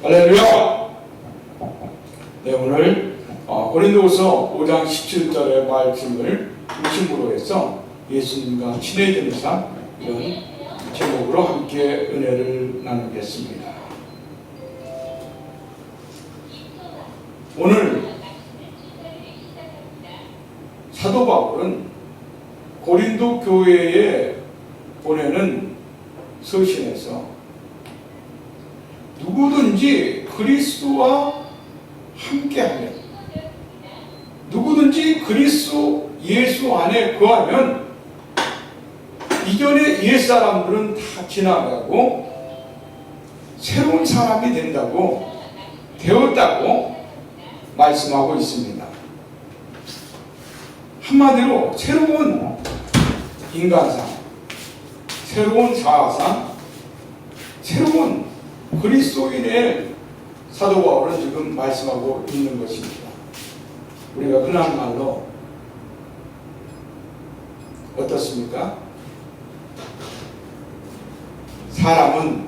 할렐루야! 네, 오늘 고린도후서 5장 17절의 말씀을 중심으로 해서 예수님과 친해지는 삶, 이런 제목으로 함께 은혜를 나누겠습니다. 오늘 사도 바울은 고린도 교회에 보내는 서신에서 누구든지 그리스도와 함께하면, 누구든지 그리스도 예수 안에 거하면 이전의 옛사람들은 다 지나가고 새로운 사람이 된다고, 되었다고 말씀하고 있습니다. 한마디로 새로운 인간상, 새로운 자아상, 새로운 그리스도인의 사도 바울은 지금 말씀하고 있는 것입니다. 우리가 흔한 말로 어떻습니까? 사람은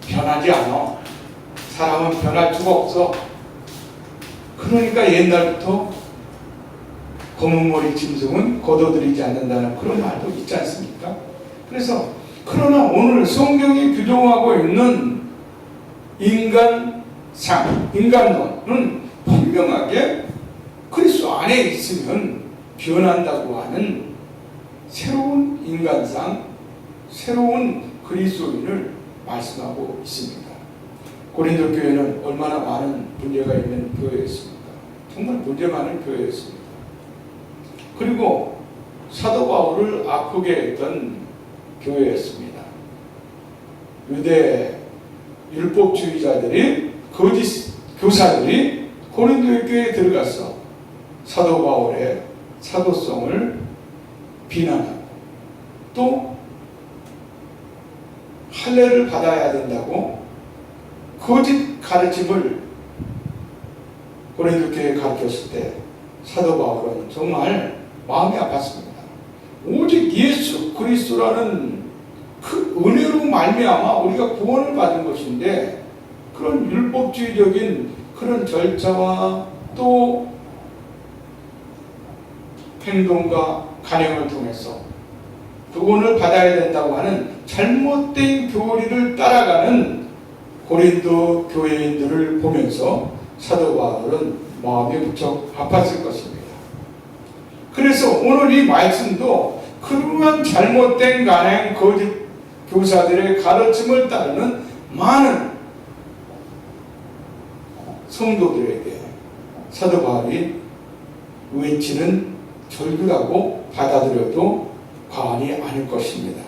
변하지 않아. 사람은 변할 수가 없어. 그러니까 옛날부터 검은 머리 짐승은 거둬들이지 않는다는 그런 말도 있지 않습니까? 그래서 그러나 오늘 성경이 규정하고 있는 인간상, 인간론은 분명하게 그리스도 안에 있으면 변한다고 하는 새로운 인간상, 새로운 그리스도인을 말씀하고 있습니다. 고린도 교회는 얼마나 많은 문제가 있는 교회였습니까? 정말 문제 많은 교회였습니다. 그리고 사도 바울을 아프게 했던 교회였습니다. 유대 율법주의자들이, 거짓 교사들이 고린도 교회에 들어가서 사도 바울의 사도성을 비난하고 또 할례를 받아야 된다고 거짓 가르침을 고린도 교회에 가르쳤을 때 사도 바울은 정말 마음이 아팠습니다. 오직 예수 그리스도라는 그 은혜로 말미암아 우리가 구원을 받은 것인데, 그런 율법주의적인 그런 절차와 또 행동과 간행을 통해서 구원을 받아야 된다고 하는 잘못된 교리를 따라가는 고린도 교회인들을 보면서 사도 바울은 마음이 무척 아팠을 것입니다. 그래서 오늘 이 말씀도 그러한 잘못된 간행, 거짓 교사들의 가르침을 따르는 많은 성도들에게 사도 바울이 외치는 절규라고 받아들여도 과언이 아닐 것입니다.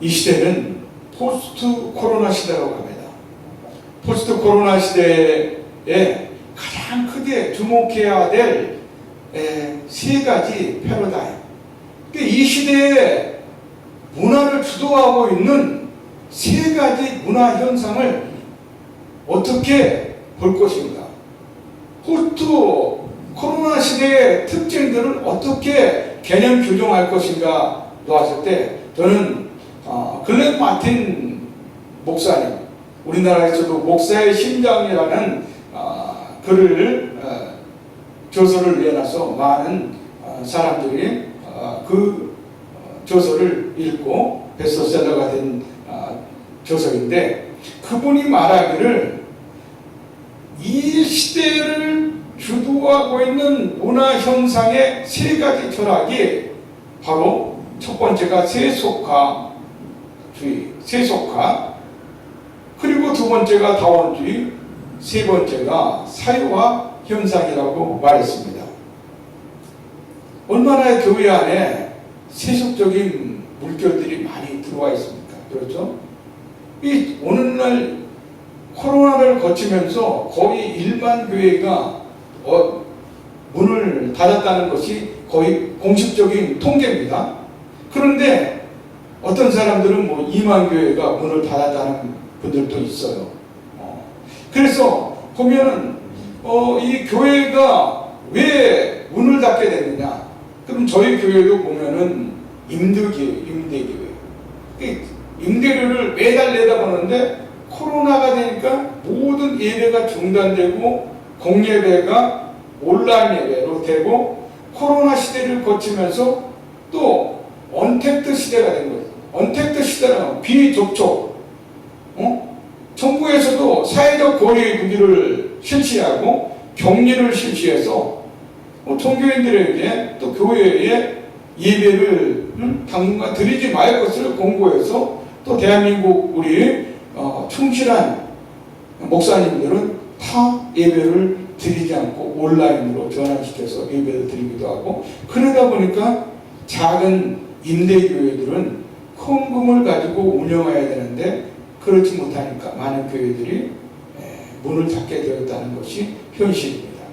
이 시대는 포스트 코로나 시대라고 합니다. 포스트 코로나 시대에 가장 크게 주목해야 될 세 가지 패러다임, 이 시대에 문화를 주도하고 있는 세 가지 문화 현상을 어떻게 볼 것인가, 포스트 코로나 시대의 특징들을 어떻게 개념 규정할 것인가 놓았을 때, 저는 글렌 마틴 목사님, 우리나라에서도 목사의 심장이라는 글을 저서를 내놔서 많은 사람들이 그 저서를 읽고 베스트셀러가 된 저서인데, 그분이 말하기를 이 시대를 주도하고 있는 문화 현상의 세 가지 철학이 바로 첫 번째가 세속화주의, 세속화, 그리고 두 번째가 다원주의, 세 번째가 사회화 현상이라고 말했습니다. 얼마나 교회 안에 세속적인 물결들이 많이 들어와 있습니까? 그렇죠? 이 오늘날 코로나를 거치면서 거의 일반 교회가 문을 닫았다는 것이 거의 공식적인 통계입니다. 그런데 어떤 사람들은 2만 교회가 문을 닫았다는 분들도 있어요. 그래서 보면은 이 교회가 왜 문을 닫게 됐느냐? 그럼 저희 교회도 보면은 임대교회. 임대료를 매달 내다보는데 코로나가 되니까 모든 예배가 중단되고 공예배가 온라인 예배로 되고 코로나 시대를 거치면서 또 언택트 시대가 된 거예요. 언택트 시대는 비접촉. 정부에서도 사회적 거리 두기를 실시하고 격리를 실시해서 종교인들에게 또 교회에 예배를 당분간 드리지 말 것을 공고해서 또 대한민국 우리 충실한 목사님들은 타 예배를 드리지 않고 온라인으로 전환시켜서 예배를 드리기도 하고, 그러다 보니까 작은 임대교회들은 헌금을 가지고 운영해야 되는데 그렇지 못하니까 많은 교회들이 문을 닫게 되었다는 것이 현실입니다.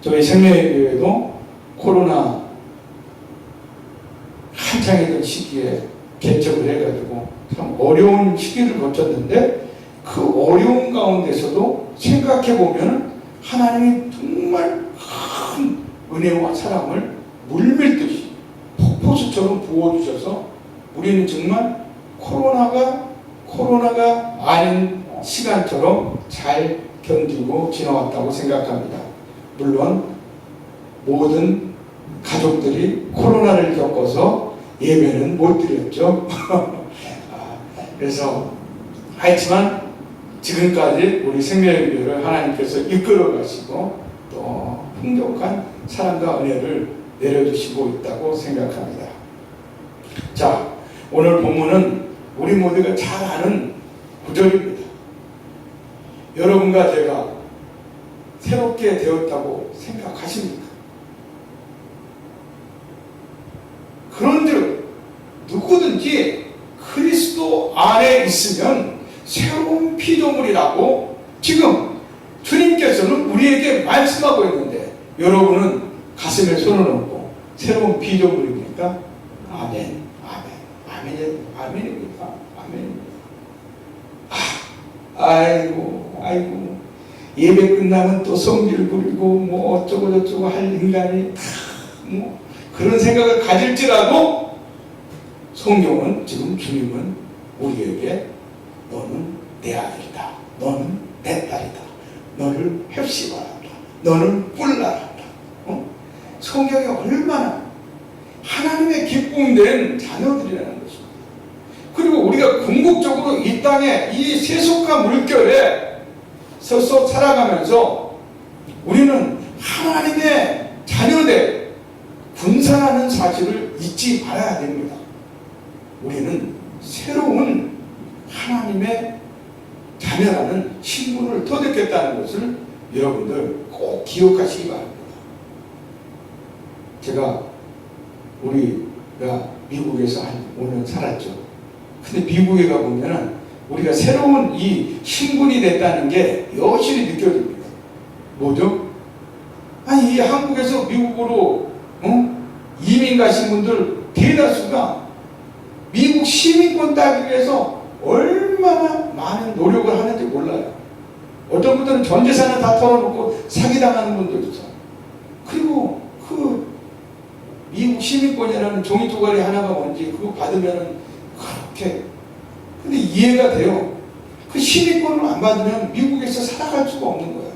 저희 생명교회도 코로나 한창이던 시기에 개척을 해가지고 참 어려운 시기를 거쳤는데, 그 어려운 가운데서도 생각해보면 하나님이 정말 큰 은혜와 사랑을 물밀듯이 폭포수처럼 부어주셔서 우리는 정말 코로나가 아닌 시간처럼 잘 견디고 지나왔다고 생각합니다. 물론 모든 가족들이 코로나를 겪어서 예배는 못 드렸죠. 그래서 하지만 지금까지 우리 생명교회를 하나님께서 이끌어 가시고 또 풍족한 사랑과 은혜를 내려주시고 있다고 생각합니다. 자, 오늘 본문은 우리 모두가 잘 아는 구절입니다. 여러분과 제가 새롭게 되었다고 생각하십니까? 그런즉 누구든지 그리스도 안에 있으면 새로운 피조물이라고 지금 주님께서는 우리에게 말씀하고 있는데, 여러분은 가슴에 손을 얹고 새로운 피조물입니까? 아멘, 아멘, 아멘입니까? 아멘입니다. 아이고, 예배 끝나면 또 성질 부리고 뭐 어쩌고 저쩌고 할 인간이 뭐 그런 생각을 가질지라도 성경은 지금 주님은 우리에게 너는 내 아들이다, 너는 내 딸이다, 너를 heb시바란다, 너는 뿔나란다. 성경이 얼마나 하나님의 기쁨된 자녀들이라는 것입니다. 그리고 우리가 궁극적으로 이 땅에 이 세속과 물결에 서서 살아가면서 우리는 하나님의 자녀들 군사라는 사실을 잊지 말아야 됩니다. 우리는 새로운 하나님의 자녀라는 신분을 터득했다는 것을 여러분들 꼭 기억하시기 바랍니다. 제가 우리가 미국에서 한 5년 살았죠. 근데 미국에 가보면 우리가 새로운 이 신분이 됐다는 게 여실히 느껴집니다. 뭐죠? 아니, 이 한국에서 미국으로 이민 가신 분들 대다수가 미국 시민권 따기 위해서 얼마나 많은 노력을 하는지 몰라요. 어떤 분들은 전 재산을 다 털어놓고 사기당하는 분들도 있어요. 그리고 그 미국 시민권이라는 종이 조각이 하나가 뭔지 그거 받으면은 그렇게, 근데 이해가 돼요. 그 시민권을 안 받으면 미국에서 살아갈 수가 없는 거야.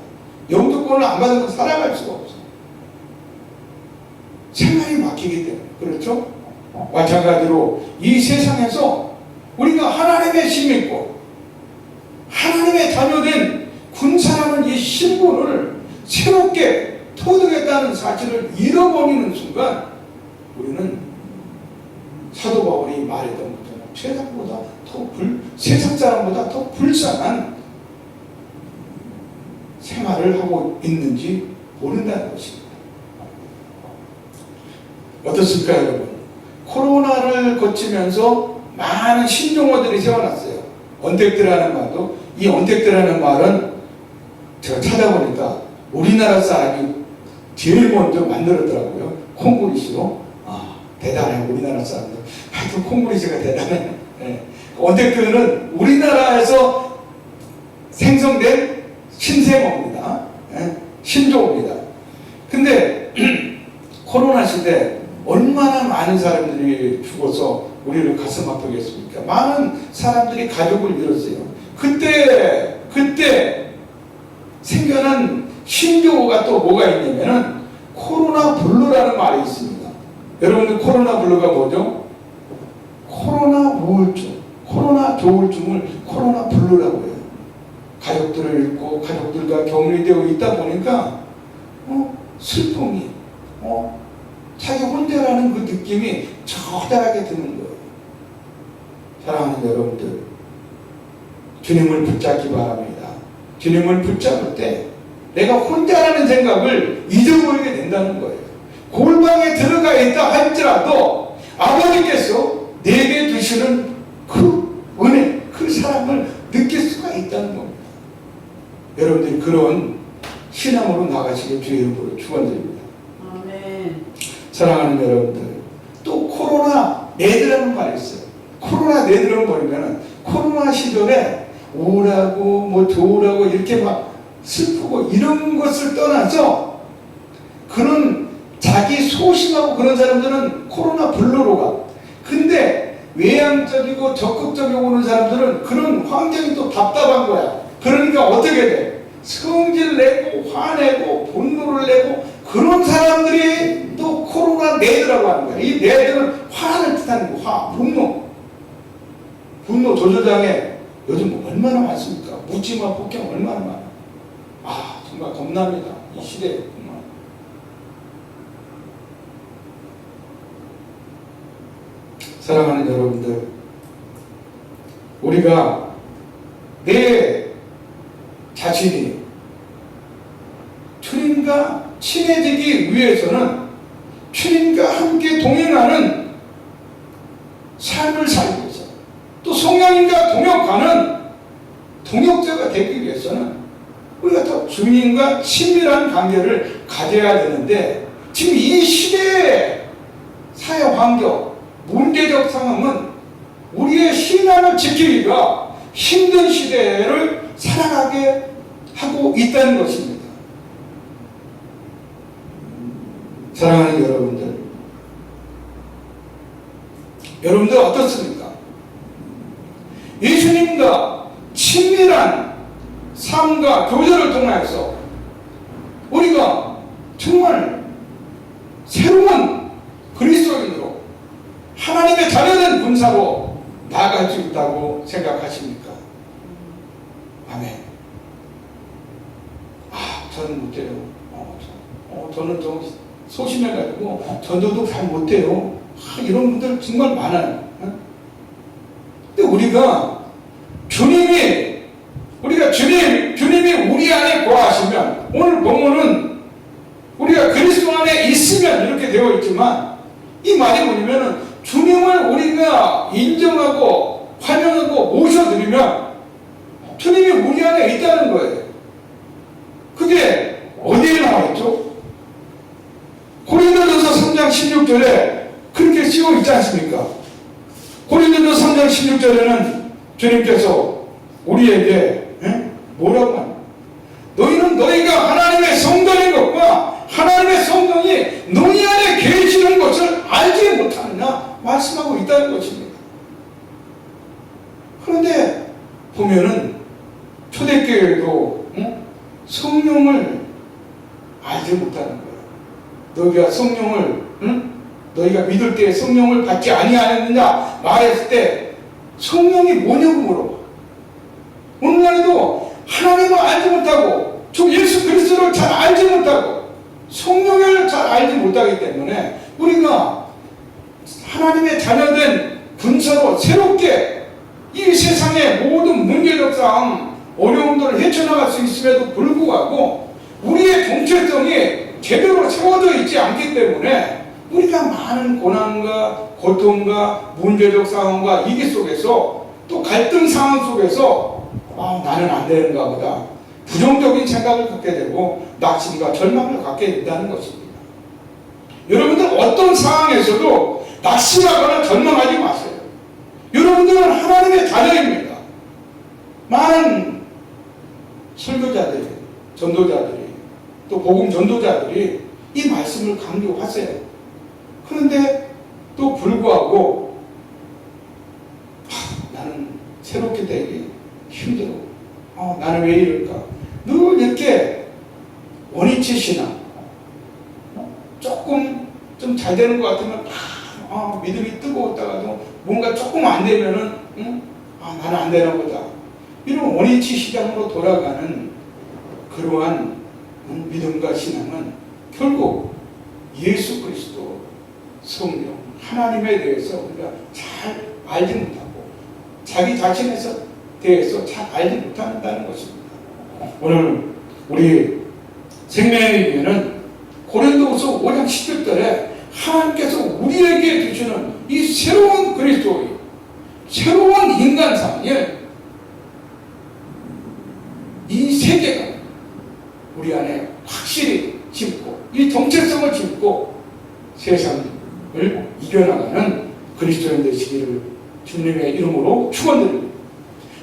영주권을 안 받으면 살아갈 수가 없어. 생활이 막히기 때문에. 그렇죠? 마찬가지로 이 세상에서 우리가 하나님의 시민권, 하나님의 자녀된 군사라는 이 신분을 새롭게 터득했다는 사실을 잃어버리는 순간 우리는 사도 바울이 말했던 것처럼 세상 사람보다 더 불쌍한 생활을 하고 있는지 모른다는 것입니다. 어떻습니까, 여러분? 코로나를 거치면서 많은 신종어들이 세워놨어요. 언택트라는 말도, 이 언택트라는 말은 제가 찾아보니까 우리나라 사람이 제일 먼저 만들었더라고요. 콩그리시로. 대단해, 우리나라 사람들. 하여튼 콩그리시가 대단해. 네. 언택트는 우리나라에서 생성된 신생어입니다. 네. 신종입니다. 근데 코로나 시대 얼마나 많은 사람들이 죽어서 우리를 가슴 아프게 했습니까? 많은 사람들이 가족을 잃었어요. 그때 생겨난 신조어가 또 뭐가 있냐면은 코로나 블루라는 말이 있습니다. 여러분들 코로나 블루가 뭐죠? 코로나 우울증, 코로나 조울증을 코로나 블루라고 해요. 가족들을 잃고 가족들과 격리되어 있다 보니까 슬픔이 자기 혼자라는 그 느낌이 처절하게 드는 거예요. 사랑하는 여러분들, 주님을 붙잡기 바랍니다. 주님을 붙잡을 때 내가 혼자라는 생각을 잊어버리게 된다는 거예요. 골방에 들어가 있다 할지라도 아버지께서 내게 주시는 그 은혜, 그 사랑을 느낄 수가 있다는 겁니다. 여러분들이 그런 신앙으로 나가시길 주의 이름으로 축원드립니다. 아멘. 사랑하는 여러분들, 또 코로나 네드라는 말이 있어요. 코로나 네드라는 뭐냐면 코로나 시절에 우울하고 뭐 조울하고 이렇게 막 슬프고 이런 것을 떠나서 그런 자기 소심하고 그런 사람들은 코로나 블루로 가. 근데 외향적이고 적극적이고 오는 사람들은 그런 환경이 또 답답한 거야. 그러니까 어떻게 돼? 성질 내고 화내고 분노를 내고 그런 사람들이 또 코로나 네드라고 하는 거야. 이 네드는 화를 뜻하는 거, 화, 분노 조절장애 요즘 얼마나 많습니까? 묻지마 폭행 얼마나 많아. 정말 겁납니다. 이 시대에 정말. 사랑하는 여러분들, 우리가 내 자신이 주님과 친해지기 위해서는 주님과 함께 동행하는 삶을 살기 위해서, 또 성령님과 동역하는 동역자가 되기 위해서는 우리가 더 주님과 친밀한 관계를 가져야 되는데, 지금 이 시대의 사회 환경, 문제적 상황은 우리의 신앙을 지키기가 힘든 시대를 살아가게 하고 있다는 것입니다. 사랑하는 여러분들 어떻습니까? 예수님과 친밀한 삶과 교제를 통해서 우리가 정말 새로운 그리스도인으로 하나님의 자녀된 군사로 나아갈 수 있다고 생각하십니까? 아멘. 저는 못해요. 저는 좀 소심해가지고 전도도 잘 못해요. 이런 분들 정말 많아요. 근데 우리가 주님이 우리 안에 거하시면, 오늘 본문은 우리가 그리스도 안에 있으면 이렇게 되어 있지만, 이 말이 뭐냐면은 주님을 우리가 인정하고 환영하고 모셔드리면 주님이 우리 안에 있다는 거예요. 그게 어디에 나와 있죠? 고린도전서 3장 16절에 그렇게 쓰여 있지 않습니까? 고린도전서 3장 16절에는 주님께서 우리에게 뭐라고 합니까? 너희는 너희가 하나님의 성도인 것과 하나님의 성령이 너희 안에 계시는 것을 알지 못하느냐 말씀하고 있다는 것입니다. 그런데 보면은 초대교회도 성령을 알지 못하는 거예요. 너희가 성령을 너희가 믿을 때 성령을 받지 아니하였느냐 말했을 때 성령이 뭐냐고 물어봐. 오늘날에도 하나님을 알지 못하고 주 예수 그리스도를 잘 알지 못하고 성령을 잘 알지 못하기 때문에 우리가 하나님의 자녀된 군사로 새롭게 이 세상의 모든 문제적 사항 어려움들을 헤쳐나갈 수 있음에도 불구하고 우리의 정체성이 제대로 세워져 있지 않기 때문에 우리가 많은 고난과 고통과 문제적 상황과 위기 속에서 또 갈등 상황 속에서 나는 안 되는가 보다 부정적인 생각을 갖게 되고 낙심과 절망을 갖게 된다는 것입니다. 여러분들 어떤 상황에서도 낙심하거나 절망하지 마세요. 여러분들은 하나님의 자녀입니다. 많은 설교자들이, 전도자들이, 또 복음 전도자들이 이 말씀을 강조하세요. 그런데 또 불구하고 새롭게 되기 힘들어. 나는 왜 이럴까? 늘 이렇게 원위치 신앙. 조금 좀 잘 되는 것 같으면 믿음이 뜨거웠다가도 뭔가 조금 안 되면은 나는 안 되나 보다. 이런 원위치 시장으로 돌아가는 그러한 믿음과 신앙은 결국 예수 그리스도, 성령, 하나님에 대해서 우리가 잘 알지 못하고 자기 자신에 대해서 잘 알지 못한다는 것입니다. 오늘 우리 생명의 교회는 고린도후서 5장 10절에 하나님께서 우리에게 주시는 이 새로운 그리스도의 새로운 인간상에 이 세계가 우리 안에 확실히 심고 이 정체성을 심고 세상을 이겨나가는 그리스도인 되시기를 주님의 이름으로 축원드립니다.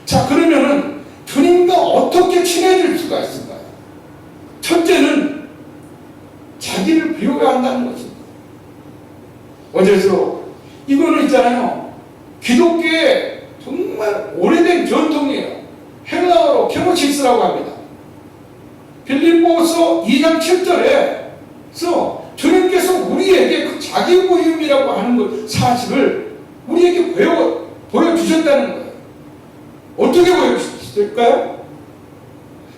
자, 그러면은 주님과 어떻게 친해질 수가 있을까요? 첫째는 자기를 비워야 한다는 것입니다. 어제서 이거는 있잖아요. 기독교의 정말 오래된 전통이에요. 헬라어로 케노시스라고 합니다. 빌립보서 2장 7절에서 주님께서 우리에게 그 자기 부임이라고 하는 것 사실을 우리에게 보여주셨다는 거예요. 어떻게 보여주셨을까요?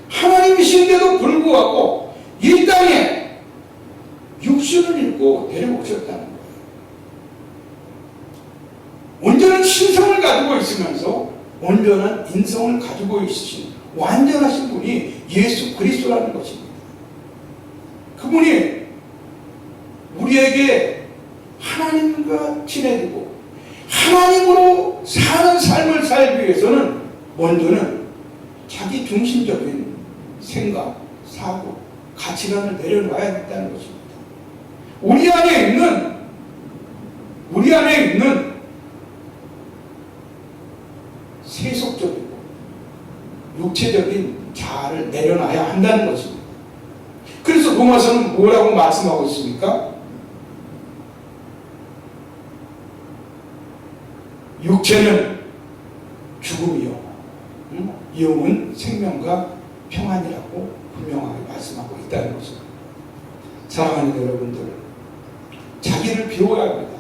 하나님이신데도 불구하고 이 땅에 육신을 입고 내려오셨다는 거예요. 온전한 신성을 가지고 있으면서 온전한 인성을 가지고 있으신 완전하신 분이 예수 그리스도라는 것입니다. 그분이 우리에게 하나님과 친해지고 하나님으로 사는 삶을 살기 위해서는 먼저는 자기 중심적인 생각, 사고, 가치관을 내려놔야 한다는 것입니다. 우리 안에 있는 세속적이고 육체적인 자아를 내려놔야 한다는 것입니다. 그래서 로마서는 뭐라고 말씀하고 있습니까? 육체는 죽음이요, 영은 생명과 평안이라고 분명하게 말씀하고 있다는 것입니다. 사랑하는 여러분들, 자기를 비워야 합니다.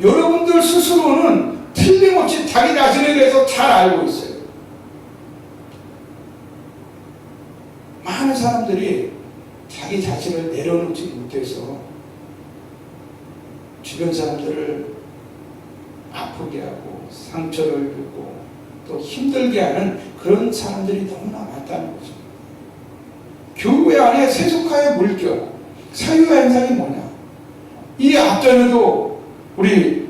여러분들 스스로는 틀림없이 자기 자신에 대해서 잘 알고 있어요. 많은 사람들이 자기 자신을 내려놓지 못해서 주변 사람들을 아프게 하고 상처를 주고 또 힘들게 하는 그런 사람들이 너무나 많다는 것입니다. 교회 안에 세속화의 물결, 사유화 현상이 뭐냐? 이 앞전에도 우리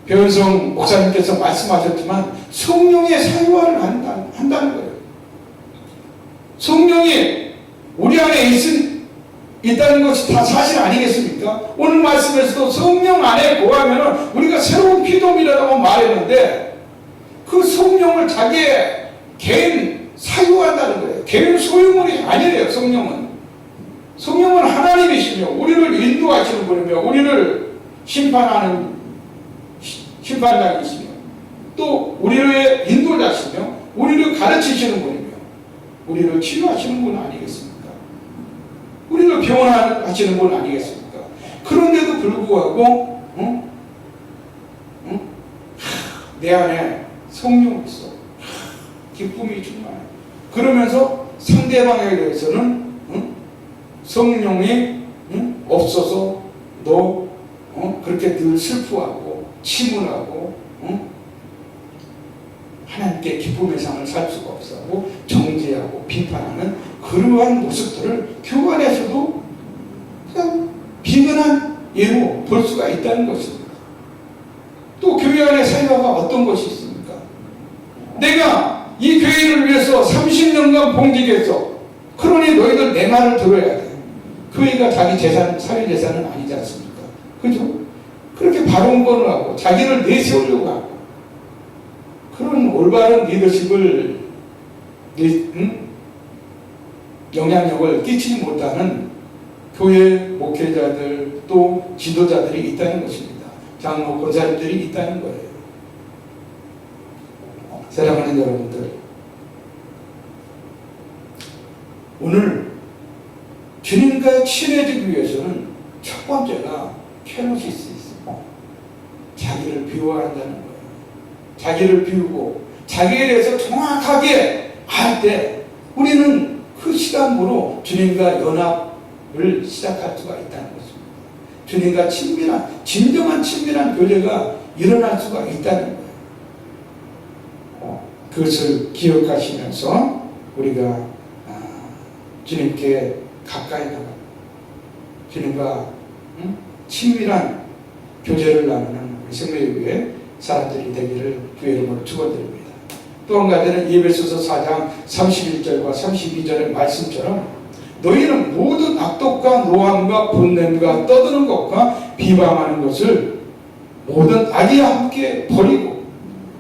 배은성 목사님께서 말씀하셨지만 성령의 사유화를 한다는 거예요. 성령이 우리 안에 있다는 것이 다 사실 아니겠습니까? 오늘 말씀에서도 성령 안에 거하면 우리가 새로운 피조물이라고 말했는데 그 성령을 자기의 개인 사유한다는 거예요. 개인 소유물이 아니래요. 성령은 하나님이시며 우리를 인도하시는 분이며 우리를 심판하는 심판장이시며 또 우리의 인도자시며 우리를 가르치시는 분이며 우리를 치유하시는 분 아니겠습니까? 우리를 병원하시는 분 아니겠습니까? 그런데도 불구하고 내 안에 성령이 있어. 기쁨이 충만해. 그러면서 상대방에 대해서는 성령이 없어서 너 그렇게 늘 슬퍼하고 침울하고 하나님께 기쁨의 삶을 살 수가 없어하고 정죄하고 비판하는 그러한 모습들을 교회 안에서도 그냥 비근한 예로 볼 수가 있다는 것입니다. 또 교회 안에 사유화가 어떤 것이 있습니까? 내가 이 교회를 위해서 30년간 봉직했어. 그러니 너희들 내 말을 들어야 돼. 교회가 자기 재산, 사회 재산은 아니지 않습니까? 그죠? 그렇게 발언권을 하고 자기를 내세우려고 하고 그런 올바른 리더십을 영향력을 끼치지 못하는 교회 목회자들 또 지도자들이 있다는 것입니다. 장로 권사님들이 있다는 거예요. 사랑하는 여러분들, 오늘 주님과 친해지기 위해서는 첫 번째가 케노시스 있습니다. 자기를 비워야 한다는 거예요. 자기를 비우고 자기에 대해서 정확하게 알 때 우리는 그 시간으로 주님과 연합을 시작할 수가 있다는 것입니다. 주님과 진정한 친밀한 교제가 일어날 수가 있다는 거예요. 그것을 기억하시면서 우리가 주님께 가까이 나가 주님과 친밀한 교제를 나누는 우리 생명의교회 사람들이 되기를 주의 이름으로 축원드립니다. 또 한 가지는 에베소서 4장 31절과 32절의 말씀처럼 너희는 모든 악독과 노함과 분냄과 떠드는 것과 비방하는 것을 모든 악의와 함께 버리고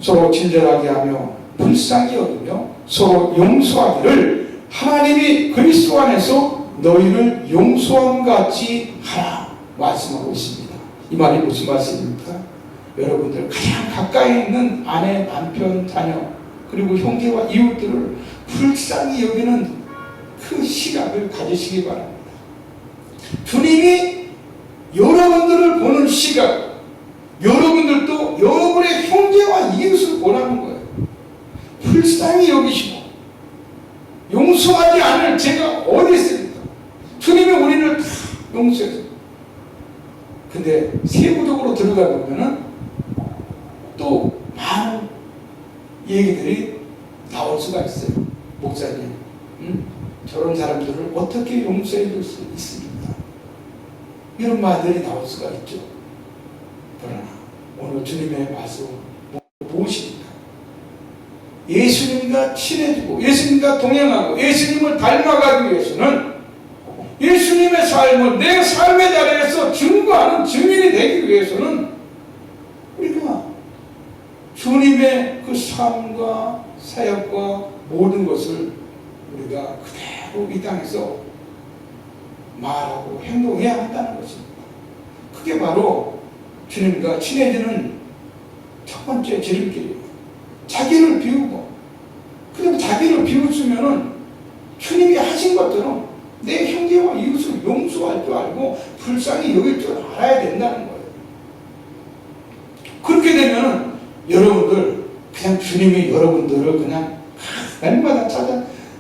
서로 친절하게 하며 불쌍히 여기며 서로 용서하기를 하나님이 그리스도 안에서 너희를 용서함 같이 하라 말씀하고 있습니다. 이 말이 무슨 말씀입니까? 여러분들 가장 가까이 있는 아내, 남편, 자녀 그리고 형제와 이웃들을 불쌍히 여기는 그 시각을 가지시기 바랍니다. 주님이 여러분들을 보는 시각, 여러분들도 여러분의 형제와 이웃을 보라는 거예요. 불쌍히 여기시고 용서하지 않을 죄가 어디 있습니까? 주님이 우리를 다 용서해서. 근데 세부적으로 들어가 보면은 또 많은 얘기들이 나올 수가 있어요. 목사님, 저런 사람들을 어떻게 용서해 줄 수 있습니까? 이런 말들이 나올 수가 있죠. 그러나 오늘 주님의 말씀 무엇입니까? 예수님과 친해지고 예수님과 동행하고 예수님을 닮아가기 위해서는 예수님의 삶을 내 삶의 자리에서 증거하는 증인이 되기 위해서는 우리가 주님의 그 삶과 사역과 모든 것을 우리가 그대로 이 땅에서 말하고 행동해야 한다는 것입니다. 그게 바로 주님과 친해지는 첫 번째 지름길이에요. 자기를 비우고, 그럼 자기를 비웃으면은 주님이 하신 것처럼 내 형제와 이웃을 용서할 줄 알고 불쌍히 여길 줄 알아야 된다는 거예요. 그렇게 되면은 여러분들 그냥 주님이 여러분들을 그냥 날마다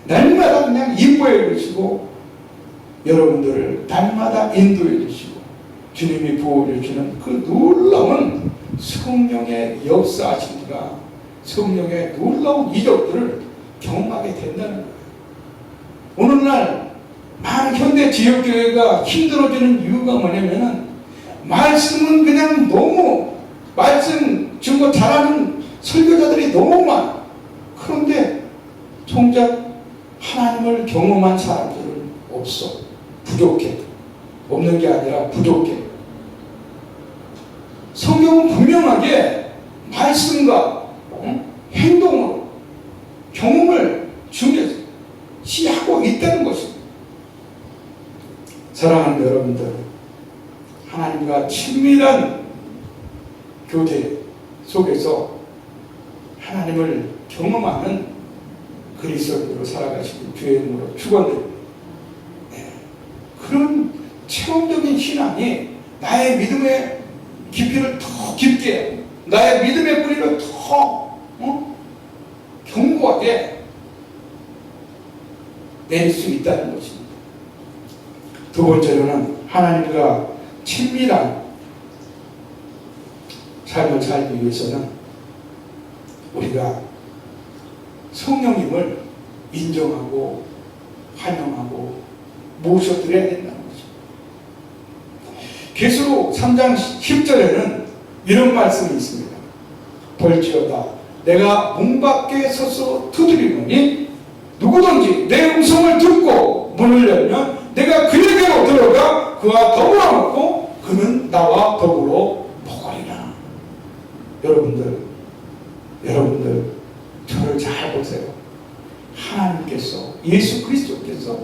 날마다 그냥 인도해 주시고 여러분들을 날마다 인도해 주시고 주님이 부어해 주는 그 놀라운 성령의 역사하심과 성령의 놀라운 이적들을 경험하게 된다는 거예요. 오늘날 많은 현대 지역교회가 힘들어지는 이유가 뭐냐면은 말씀은 그냥 너무 말씀 증거 잘하는 설교자들이 너무 많아. 그런데 정작 하나님을 경험한 사람들은 없어. 부족해. 없는 게 아니라 부족해. 성경은 분명하게 말씀과 행동으로 경험을 중요시하고 있다는 것입니다. 사랑하는 여러분들, 하나님과 친밀한 교제 속에서 하나님을 경험하는 그리스도인으로 살아가시길 주의 이름으로 축원드립니다. 네. 그런 체험적인 신앙이 나의 믿음의 깊이를 더 깊게, 나의 믿음의 뿌리를 더 견고하게 내릴 수 있다는 것입니다. 두 번째로는 하나님과 친밀한 삶을 살기 위해서는 우리가 성령님을 인정하고 환영하고 모셔드려야 된다는 것입니다. 계시록 3장 10절에는 이런 말씀이 있습니다. 볼지어다 내가 문 밖에 서서 두드리노니 누구든지 내 음성을 듣고 문을 열면 내가 그에게로 들어가 그와 더불어 먹고 그는 나와 더불어 먹으리라. 여러분들 저를 잘 보세요. 하나님께서, 예수 그리스도께서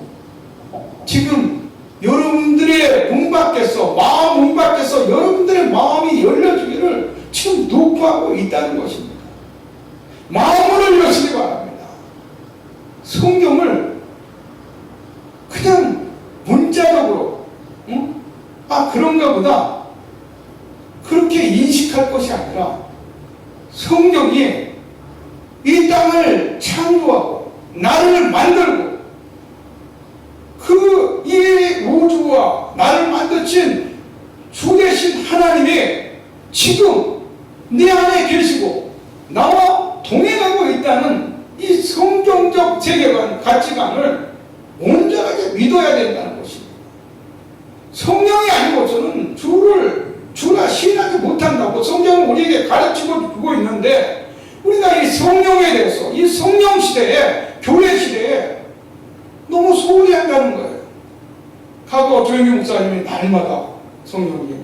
지금 여러분들의 문 밖에서, 마음 문 밖에서 여러분들의 마음이 열려주기를 지금 녹화하고 있다는 것입니다. 마음으로 읽으시기 바랍니다. 성경을 그냥 문자적으로 그런가 보다 그렇게 인식할 것이 아니라 성경이 이 땅을 창조하고 나를 만들고 이 우주와 나를 만드신 주 되신 하나님이 지금 내 안에 계시고 나와 동행하고 있다는 이 성경적 세계관, 가치관을 온전하게 믿어야 된다는 것입니다. 성령이 아니고 저는 주라 신하지 못한다고 성경은 우리에게 가르치고 주고 있는데, 우리가 이 성령에 대해서 이 성령 시대에, 교회 시대에 너무 소홀히 한다는 거예요. 과거 조영기 목사님이 날마다 성령님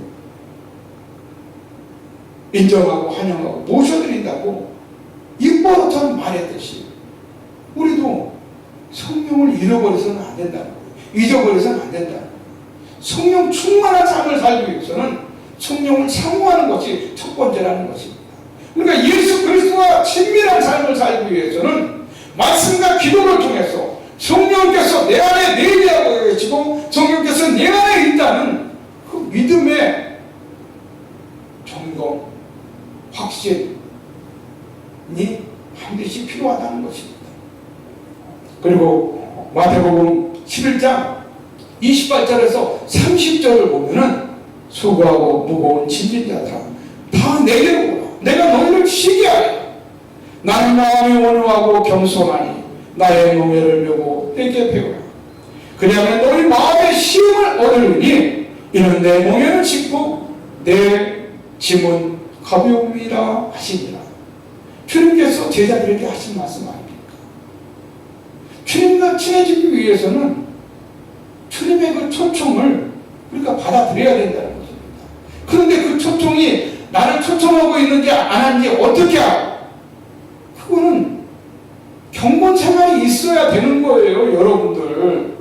인정하고 환영하고 모셔드린다고 입버릇처럼 말했듯이 우리도 성령을 잃어버려서는 안 된다는 거예요. 잊어버려서는 안 된다는 거예요. 성령 충만한 삶을 살기 위해서는 성령을 사모하는 것이 첫 번째라는 것입니다. 그러니까 예수 그리스도와 친밀한 삶을 살기 위해서는 말씀과 기도를 통해서 성령께서 내 안에 내재하고 계시고 성령께서 내 안에 있다는 그 믿음의 점검, 확신이 반드시 필요하다는 것입니다. 그리고 마태복음 11장 28절에서 30절을 보면은 수고하고 무거운 짐진 자들아 다 내게로 오라. 내가 너희를 쉬게 하리라. 나는 마음이 온유하고 겸손하니 나의 멍에를 메고 내게 배우라. 그리하면 너희 마음의 시험을 얻으리니 이는 내 멍에는 쉽고 내 짐은 가벼움이라 하시니라. 주님께서 제자들에게 하신 말씀 아닙니까? 주님과 친해지기 위해서는 주님의 그 초청을 우리가 받아들여야 된다는 것입니다. 그런데 그 초청이 나를 초청하고 있는지 안 하는지 어떻게 알아? 그거는 경건 생활이 있어야 되는 거예요, 여러분들.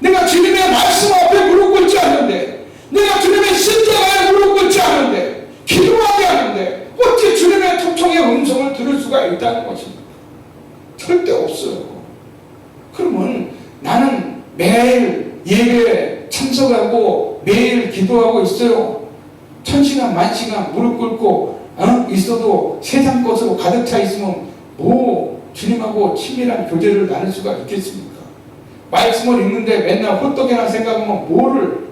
내가 주님의 말씀 앞에 무릎 꿇지 않는데, 내가 주님의 십자가에 무릎 꿇지 않는데, 기도하지 않는데 어찌 주님의 초청의 음성을 들을 수가 있다는 것입니다. 절대 없어요. 그러면 나는 매일 예배에 참석하고 매일 기도하고 있어요. 1000시간 만시간 무릎 꿇고 있어도 세상 것으로 가득 차 있으면 뭐 주님하고 친밀한 교제를 나눌 수가 있겠습니까? 말씀을 읽는데 맨날 헛떡이나 생각하면 뭐를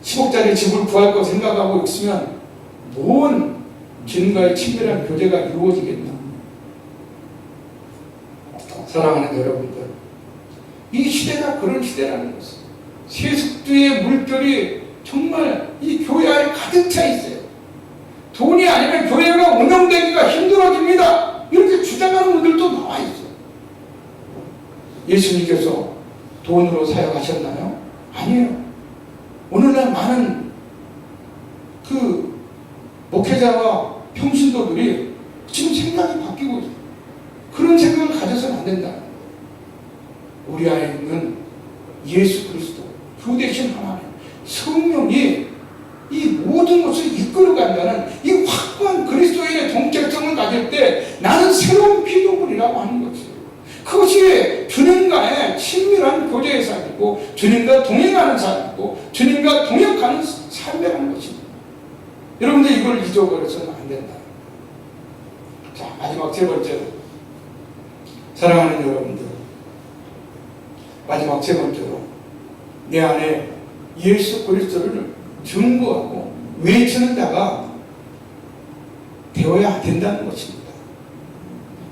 10억짜리 집을 구할 거 생각하고 있으면 뭔 주님과의 친밀한 교제가 이루어지겠나? 사랑하는 여러분들, 이 시대가 그런 시대라는 것은 세속주의의 물결이 정말 이 교회 안에 가득 차 있어요. 돈이 아니면 교회가 운영되기가 힘들어집니다. 이렇게 주장하는 분들도 나와 있어요. 예수님께서 돈으로 사역하셨나요? 아니에요. 오늘날 많은 그 목회자와 평신도들이 지금 생각이 바뀌고 있어요. 그런 생각을 가져서는 안 된다. 우리 안에 있는 예수 그리스도, 주 되신 하나님, 성령이 이 모든 것을 이끌어간다는 이 확고한 그리스도인의 정체성을 가질 때 나는 새로운 피조물이라고 하는 것이에요. 그것이 주님과의 친밀한 교제의 삶이고 주님과 동행하는 삶이고 주님과 동역하는 삶이라는 것입니다. 여러분들 이걸 잊어버려서는 안 된다. 자, 마지막 세 번째로, 사랑하는 여러분들, 마지막 세 번째로 내 안에 예수 그리스도를 증거하고 외치는 자가 되어야 된다는 것입니다.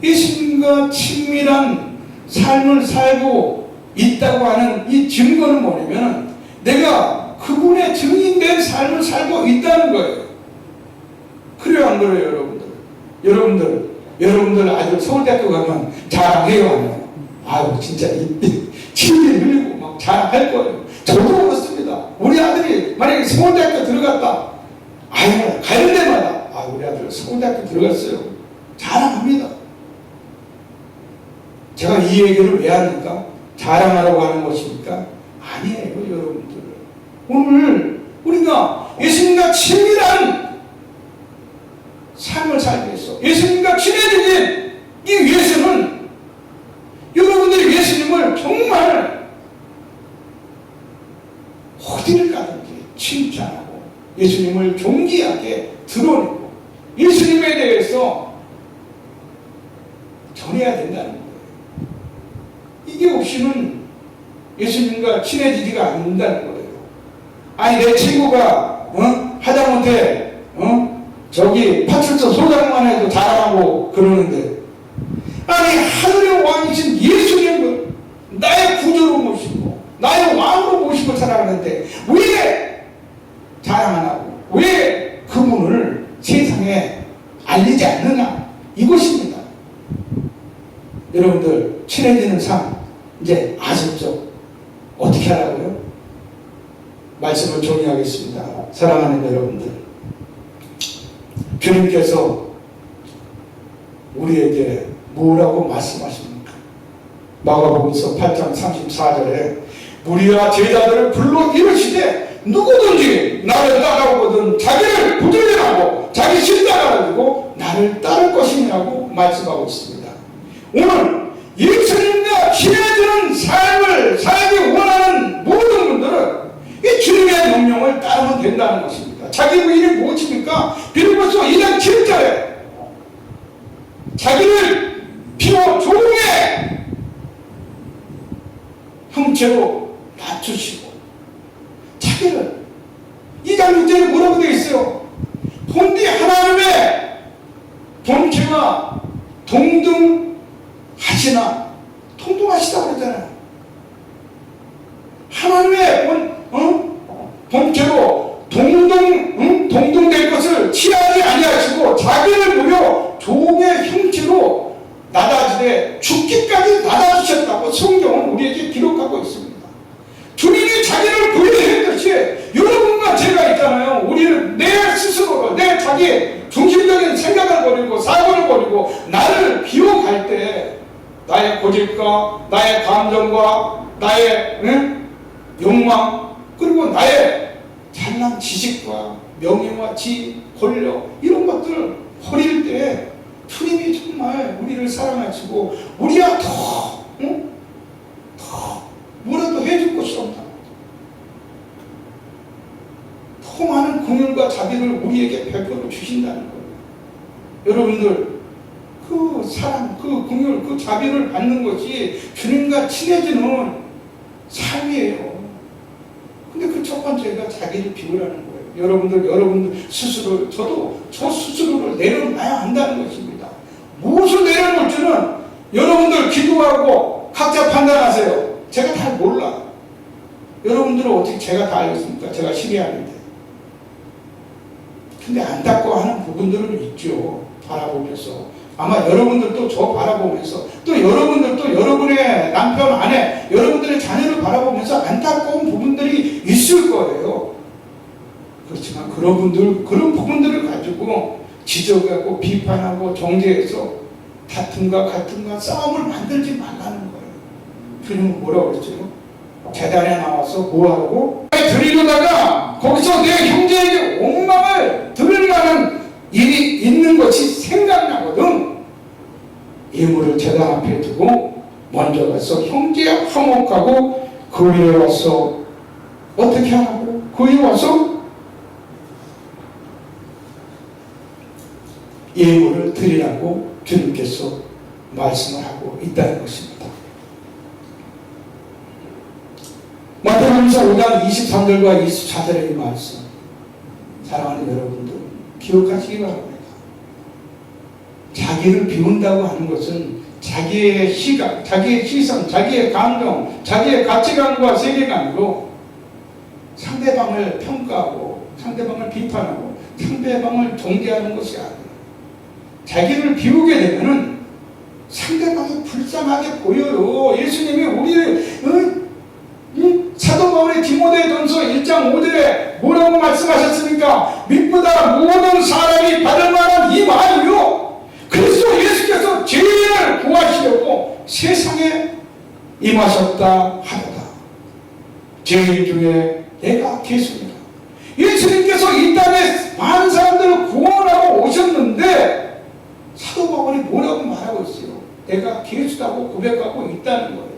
예수님과 친밀한 삶을 살고 있다고 하는 이 증거는 뭐냐면 내가 그분의 증인된 삶을 살고 있다는 거예요. 그래요, 안 그래요, 여러분들? 여러분들 아주 서울대학교 가면 자랑해요, 안 해요? 아유, 진짜 침이 흘리고 막 자랑할 거예요. 저도 그렇습니다. 우리 아들이 만약에 서울대학교 들어갔다, 아유, 가는 데마다 우리 아들 서울대학교 들어갔어요. 자랑합니다. 제가 이 얘기를 왜 합니까? 자랑하라고 하는 것입니까? 아니에요, 여러분들. 오늘 우리가 예수님과 친밀한 삶을 살기 위해서 예수님과 친해지기 위해서는 여러분들이 예수님을 정말 어디를 가든지 칭찬하고 예수님을 존귀하게 드러내고 예수님에 대해서 전해야 된다는 거예요. 이게 없이는 예수님과 친해지지가 않는다는 거예요. 아니 내 친구가 하다못해 저기 파출소 소장만 해도 자랑하고 그러는데 아니 하늘의 왕이신 예수님을 나의 구주로 모시고 나의 왕으로 모시고 살아가는데 왜 자랑 안 하고 왜 그분을 세상에 알리지 않느냐 이것입니다. 여러분들 친해지는 삶 이제 아셨죠? 어떻게 하라고요? 말씀을 정리하겠습니다. 사랑하는 여러분들, 주님께서 우리에게 뭐라고 말씀하십니까? 마가복음서 8장 34절에 무리와 제자들을 불러 이르시되 누구든지 나를 따라오거든 자기를 부정하고 자기 십자가를 지고 나를 따를 것이라고 말씀하고 있습니다. 오늘 예수님과 친해지는 삶을 살기 원하는 모든 분들은 이 주님의 명령을 따르면 된다는 것입니다. 자기 부인이 무엇입니까? 빌립보서 2장 7절에 자기를 비워 종의 형체로 낮추시고 자기를 2장 6절에 뭐라고 되어 있어요? 본디 하나님의 본체와 동등하시나 통동하시다고 그랬잖아요. 하나님의 본체로 동등될 것을 취하지 아니하시고 자기를 무려 종의 형체로 낮아지되 죽기까지 낮아주셨다고 성경은 우리에게 기록하고 있습니다. 주님이 자기를 부여했듯이 여러분과 제가 있잖아요. 우리는 내 스스로로 내 자기 중심적인 생각을 버리고 사고를 버리고 나를 비워갈 때 나의 고집과 나의 감정과 나의 욕망 그리고 나의 잘난 지식과 명예와 지위, 권력 이런 것들을 버릴 때 주님이 정말 우리를 사랑하시고 우리야 더 뭐라도 해줄 것이 없다. 더 많은 긍휼과 자비를 우리에게 베풀어 주신다는 거예요. 여러분들 그 사랑, 그 긍휼, 그 자비를 받는 것이 주님과 친해지는 삶이에요. 근데 그 첫 번째가 자기를 비우라는 거예요. 여러분들 스스로, 저도 저 스스로를 내려놔야 한다는 것입니다. 무엇을 내려놓을지는 여러분들 기도하고 각자 판단하세요. 제가 잘 몰라. 여러분들은 어떻게 제가 다 알겠습니까? 제가 시리아인데. 근데 안타까워하는 부분들은 있죠. 바라보면서. 아마 여러분들도 저 바라보면서 또 여러분들도 여러분의 남편, 아내, 여러분들의 자녀를 바라보면서 안타까운 부분들이 있을 거예요. 그렇지만 그런 부분들을 가지고 지적하고 비판하고 정죄해서 다툼과 갈등과 싸움을 만들지 말라는 거예요. 주님은 뭐라고 그랬죠? 재단에 나와서 뭐하고? 드리려다가 거기서 내 형제에게 원망을 들을 만한 일이 있는 것이 생각나거든. 예물을 재단 앞에 두고 먼저 가서 형제와 화목하고 그 위에 와서 어떻게 하라고? 그 위에 와서 예물을 드리라고 주님께서 말씀을 하고 있다는 것입니다. 마태복음서 5장 23절과 24절의 이 말씀, 사랑하는 여러분들 기억하시기 바랍니다. 자기를 비운다고 하는 것은 자기의 시각, 자기의 시선, 자기의 감정, 자기의 가치관과 세계관으로 상대방을 평가하고 상대방을 비판하고 상대방을 정죄하는 것이 아니에요. 자기를 비우게 되면은 상대방이 불쌍하게 보여요. 예수님이 우리를 사도 바울의 디모데전서 1장 5절에 뭐라고 말씀하셨습니까? 믿보다 모든 사람이 받을 만한 이 마음이요 그리스도 예수께서 죄인을 구하시려고 세상에 임하셨다 하도다. 죄인 중에 내가 계수니라. 예수님께서 이 땅에 많은 사람들을 구원하고 오셨는데 사도 바울이 뭐라고 말하고 있어요? 내가 예수라고 고백하고 있다는 거예요.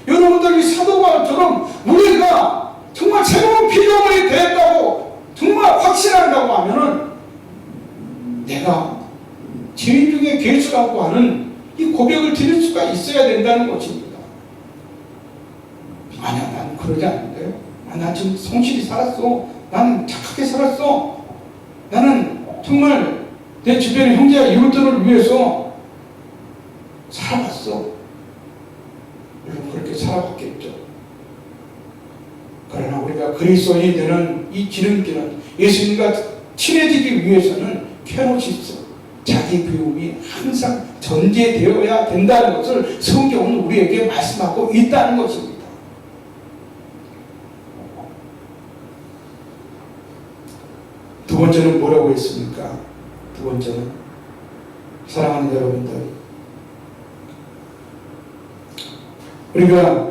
여러분들이 사도 바울처럼 우리가 정말 새로운 피조물이 되었다고 정말 확신한다고 하면은 내가 죄인 중에 괴수라고 하는 이 고백을 드릴 수가 있어야 된다는 것입니다. 아니야, 난 그러지 않는데요. 난 지금 성실히 살았어. 나는 착하게 살았어. 나는 정말 내 주변의 형제와 이웃들을 위해서 살아봤어. 물론 그렇게 살아봤겠죠. 그러나 우리가 그리스도인이 되는 이 지름길은 예수님과 친해지기 위해서는 캐노시스, 자기 비움이 항상 전제되어야 된다는 것을 성경은 우리에게 말씀하고 있다는 것입니다. 두 번째는 뭐라고 했습니까? 두 번째는 사랑하는 여러분들, 우리가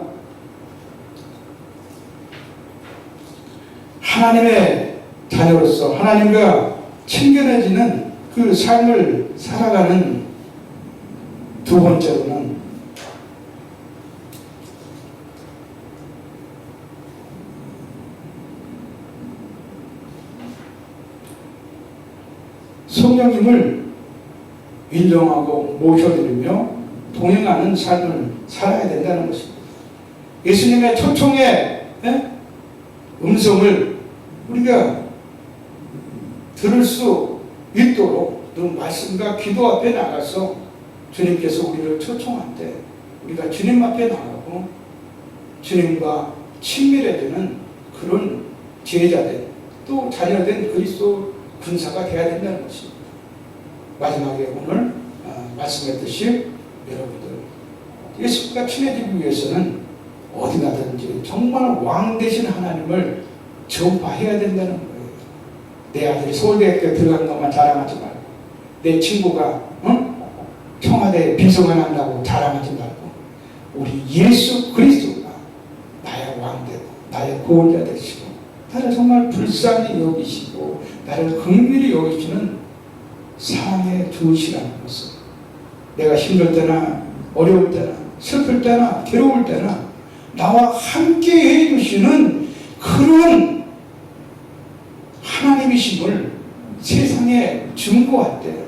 하나님의 자녀로서 하나님과 친근해지는 그 삶을 살아가는 두 번째로는 성령님을 인정하고 모셔드리며 동행하는 삶을 살아야 된다는 것입니다. 예수님의 초청의 음성을 우리가 들을 수 있도록 늘 말씀과 기도 앞에 나가서 주님께서 우리를 초청할 때 우리가 주님 앞에 나가고 주님과 친밀해지는 그런 제자된 또 자녀된 그리스도 군사가 되어야 된다는 것입니다. 마지막에 오늘 말씀했듯이 여러분들 예수님과 친해지기 위해서는 어디 가든지 정말 왕 되신 하나님을 전파해야 된다는 거예요. 내 아들이 서울대학교에 들어간 것만 자랑하지 말고, 내 친구가 청와대 비서관 한다고 자랑하지 말고, 우리 예수 그리스도가 나의 왕 되고 나의 구원자 되시고 나를 정말 불쌍히 여기시고 나를 긍휼히 여기시는 사랑해 주시라는 것을, 내가 힘들 때나 어려울 때나 슬플 때나 괴로울 때나 나와 함께 해주시는 그런 하나님이심을 세상에 증거할 때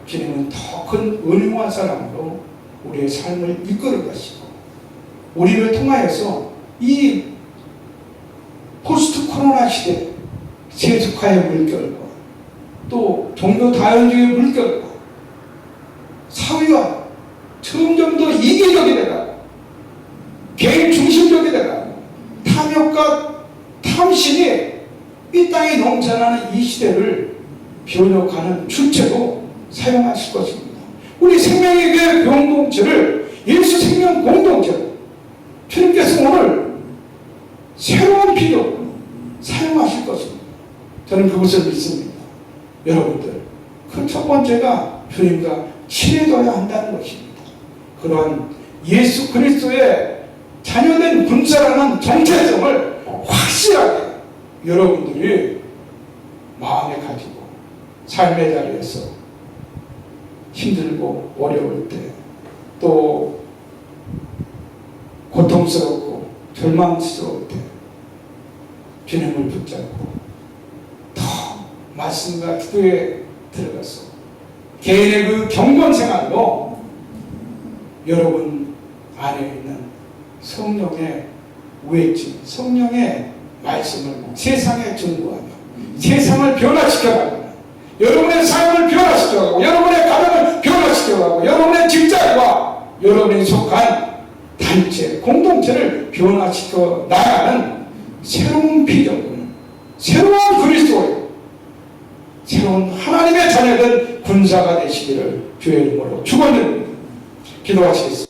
주님은 더 큰 은혜와 사랑으로 우리의 삶을 이끌어 가시고 우리를 통하여서 이 포스트 코로나 시대 세속화의 물결과 또 종교 다연주의 물결과 사회가 점점 더 이기적이 되고 개인 중심적이 되고 탐욕과 탐심이 이 땅에 넘쳐나는 이 시대를 변혁하는 주체로 사용하실 것입니다. 우리 생명의 교회 공동체를 예수 생명 공동체로 주님께서 오늘 새로운 필요로 사용하실 것입니다. 저는 그것을 믿습니다. 여러분들, 그 첫 번째가 주님과 친해져야 한다는 것입니다. 그러한 예수 그리스도의 자녀된 군사라는 정체성을 확실하게 여러분들이 마음에 가지고 삶의 자리에서 힘들고 어려울 때 또 고통스럽고 절망스러울 때 주님을 붙잡고 더 말씀과 기도에 들어가서 개인의 그 경건 생활로 여러분 안에 있는 성령의 외침, 성령의 말씀을 세상에 증거하며 세상을 변화시켜가고 여러분의 삶을 변화시켜가고 여러분의 가정을 변화시켜가고 여러분의 직장과 여러분이 속한 단체, 공동체를 변화시켜 나가는 새로운 비전, 새로운 그리스도의 새로운 하나님의 자녀된 군사가 되시기를 주의 이름으로 축원드립니다. 기도하시겠습니다.